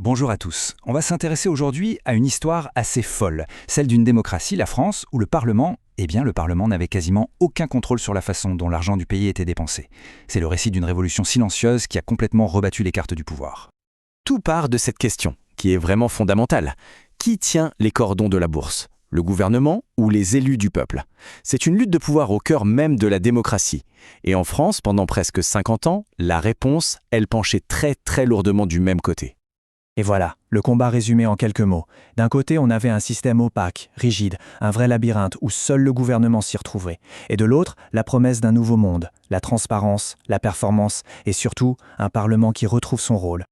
Bonjour à tous. On va s'intéresser aujourd'hui à une histoire assez folle, celle d'une démocratie, la France, où le Parlement n'avait quasiment aucun contrôle sur la façon dont l'argent du pays était dépensé. C'est le récit d'une révolution silencieuse qui a complètement rebattu les cartes du pouvoir. Tout part de cette question, qui est vraiment fondamentale. Qui tient les cordons de la bourse ? Le gouvernement ou les élus du peuple ? C'est une lutte de pouvoir au cœur même de la démocratie. Et en France, pendant presque 50 ans, la réponse, elle penchait très lourdement du même côté. Et voilà, le combat résumé en quelques mots. D'un côté, on avait un système opaque, rigide, un vrai labyrinthe où seul le gouvernement s'y retrouvait. Et de l'autre, la promesse d'un nouveau monde, la transparence, la performance et surtout, un Parlement qui retrouve son rôle.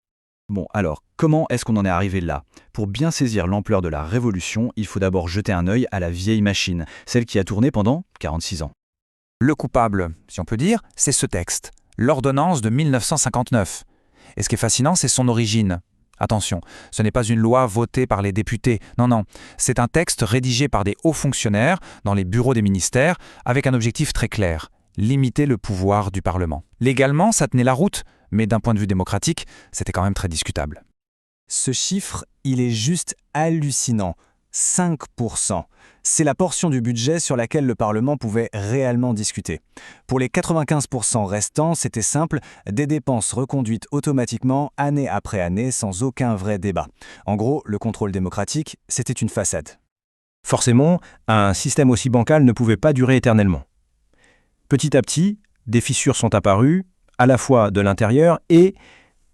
Bon, alors, comment est-ce qu'on en est arrivé là ? Pour bien saisir l'ampleur de la révolution, il faut d'abord jeter un œil à la vieille machine, celle qui a tourné pendant 46 ans. Le coupable, si on peut dire, c'est ce texte, l'ordonnance de 1959. Et ce qui est fascinant, c'est son origine. Attention, ce n'est pas une loi votée par les députés, non, c'est un texte rédigé par des hauts fonctionnaires dans les bureaux des ministères avec un objectif très clair, limiter le pouvoir du Parlement. Légalement, ça tenait la route, mais d'un point de vue démocratique, c'était quand même très discutable. Ce chiffre, il est juste hallucinant. 5%. C'est la portion du budget sur laquelle le Parlement pouvait réellement discuter. Pour les 95% restants, c'était simple, des dépenses reconduites automatiquement année après année sans aucun vrai débat. En gros, le contrôle démocratique, c'était une façade. Forcément, un système aussi bancal ne pouvait pas durer éternellement. Petit à petit, des fissures sont apparues, à la fois de l'intérieur et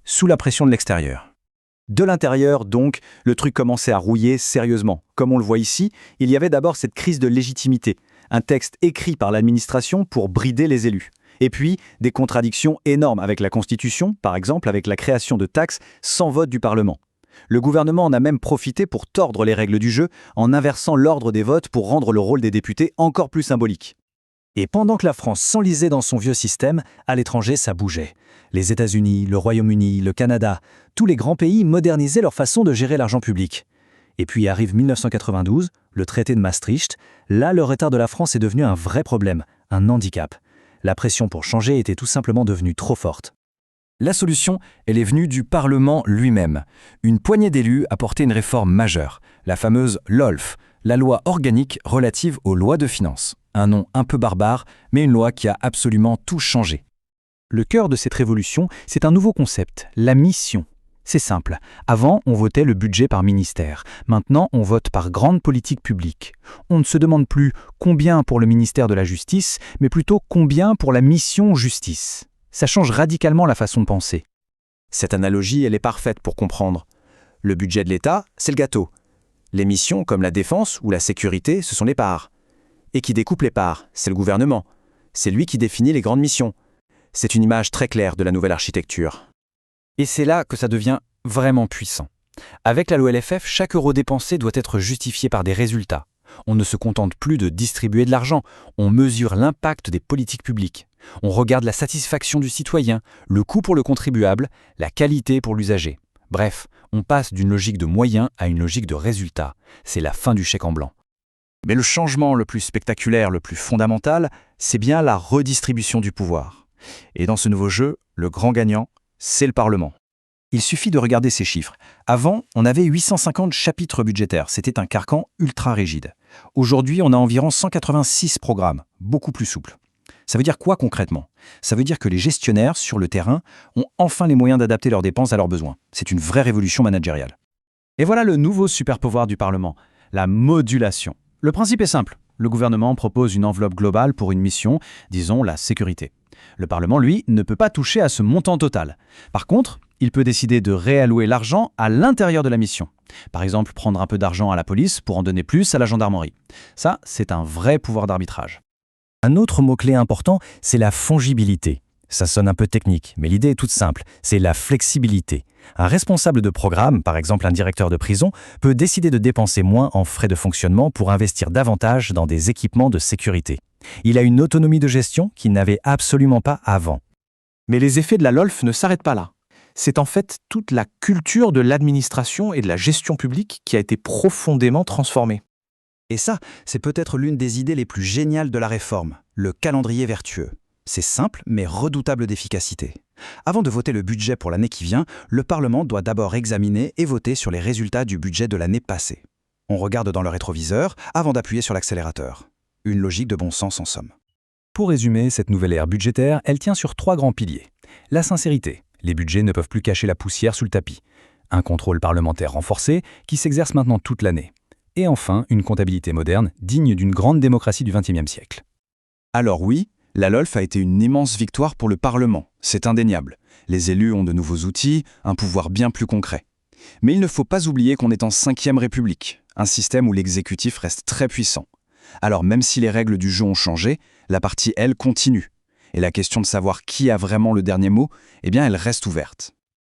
sous la pression de l'extérieur. De l'intérieur, donc, le truc commençait à rouiller sérieusement. Comme on le voit ici, il y avait d'abord cette crise de légitimité, un texte écrit par l'administration pour brider les élus. Et puis, des contradictions énormes avec la Constitution, par exemple avec la création de taxes sans vote du Parlement. Le gouvernement en a même profité pour tordre les règles du jeu en inversant l'ordre des votes pour rendre le rôle des députés encore plus symbolique. Et pendant que la France s'enlisait dans son vieux système, à l'étranger, ça bougeait. Les États-Unis, le Royaume-Uni, le Canada, tous les grands pays modernisaient leur façon de gérer l'argent public. Et puis arrive 1992, le traité de Maastricht. Là, le retard de la France est devenu un vrai problème, un handicap. La pression pour changer était tout simplement devenue trop forte. La solution, elle est venue du Parlement lui-même. Une poignée d'élus a porté une réforme majeure, la fameuse LOLF, la loi organique relative aux lois de finances. Un nom un peu barbare, mais une loi qui a absolument tout changé. Le cœur de cette révolution, c'est un nouveau concept, la mission. C'est simple. Avant, on votait le budget par ministère. Maintenant, on vote par grande politique publique. On ne se demande plus combien pour le ministère de la Justice, mais plutôt combien pour la mission justice. Ça change radicalement la façon de penser. Cette analogie, elle est parfaite pour comprendre. Le budget de l'État, c'est le gâteau. Les missions, comme la défense ou la sécurité, ce sont les parts. Et qui découpe les parts, c'est le gouvernement. C'est lui qui définit les grandes missions. C'est une image très claire de la nouvelle architecture. Et c'est là que ça devient vraiment puissant. Avec la loi LFF, chaque euro dépensé doit être justifié par des résultats. On ne se contente plus de distribuer de l'argent, on mesure l'impact des politiques publiques. On regarde la satisfaction du citoyen, le coût pour le contribuable, la qualité pour l'usager. Bref, on passe d'une logique de moyens à une logique de résultats. C'est la fin du chèque en blanc. Mais le changement le plus spectaculaire, le plus fondamental, c'est bien la redistribution du pouvoir. Et dans ce nouveau jeu, le grand gagnant, c'est le Parlement. Il suffit de regarder ces chiffres. Avant, on avait 850 chapitres budgétaires. C'était un carcan ultra rigide. Aujourd'hui, on a environ 186 programmes, beaucoup plus souples. Ça veut dire quoi concrètement ? Ça veut dire que les gestionnaires, sur le terrain, ont enfin les moyens d'adapter leurs dépenses à leurs besoins. C'est une vraie révolution managériale. Et voilà le nouveau super-pouvoir du Parlement, la modulation. Le principe est simple. Le gouvernement propose une enveloppe globale pour une mission, disons la sécurité. Le Parlement, lui, ne peut pas toucher à ce montant total. Par contre, il peut décider de réallouer l'argent à l'intérieur de la mission. Par exemple, prendre un peu d'argent à la police pour en donner plus à la gendarmerie. Ça, c'est un vrai pouvoir d'arbitrage. Un autre mot-clé important, c'est la fongibilité. Ça sonne un peu technique, mais l'idée est toute simple, c'est la flexibilité. Un responsable de programme, par exemple un directeur de prison, peut décider de dépenser moins en frais de fonctionnement pour investir davantage dans des équipements de sécurité. Il a une autonomie de gestion qu'il n'avait absolument pas avant. Mais les effets de la LOLF ne s'arrêtent pas là. C'est en fait toute la culture de l'administration et de la gestion publique qui a été profondément transformée. Et ça, c'est peut-être l'une des idées les plus géniales de la réforme, le calendrier vertueux. C'est simple mais redoutable d'efficacité. Avant de voter le budget pour l'année qui vient, le Parlement doit d'abord examiner et voter sur les résultats du budget de l'année passée. On regarde dans le rétroviseur avant d'appuyer sur l'accélérateur. Une logique de bon sens en somme. Pour résumer, cette nouvelle ère budgétaire, elle tient sur 3 grands piliers. La sincérité. Les budgets ne peuvent plus cacher la poussière sous le tapis. Un contrôle parlementaire renforcé qui s'exerce maintenant toute l'année. Et enfin, une comptabilité moderne digne d'une grande démocratie du XXe siècle. Alors oui, la LOLF a été une immense victoire pour le Parlement, c'est indéniable. Les élus ont de nouveaux outils, un pouvoir bien plus concret. Mais il ne faut pas oublier qu'on est en 5e République, un système où l'exécutif reste très puissant. Alors même si les règles du jeu ont changé, la partie, elle, continue. Et la question de savoir qui a vraiment le dernier mot, eh bien, elle reste ouverte.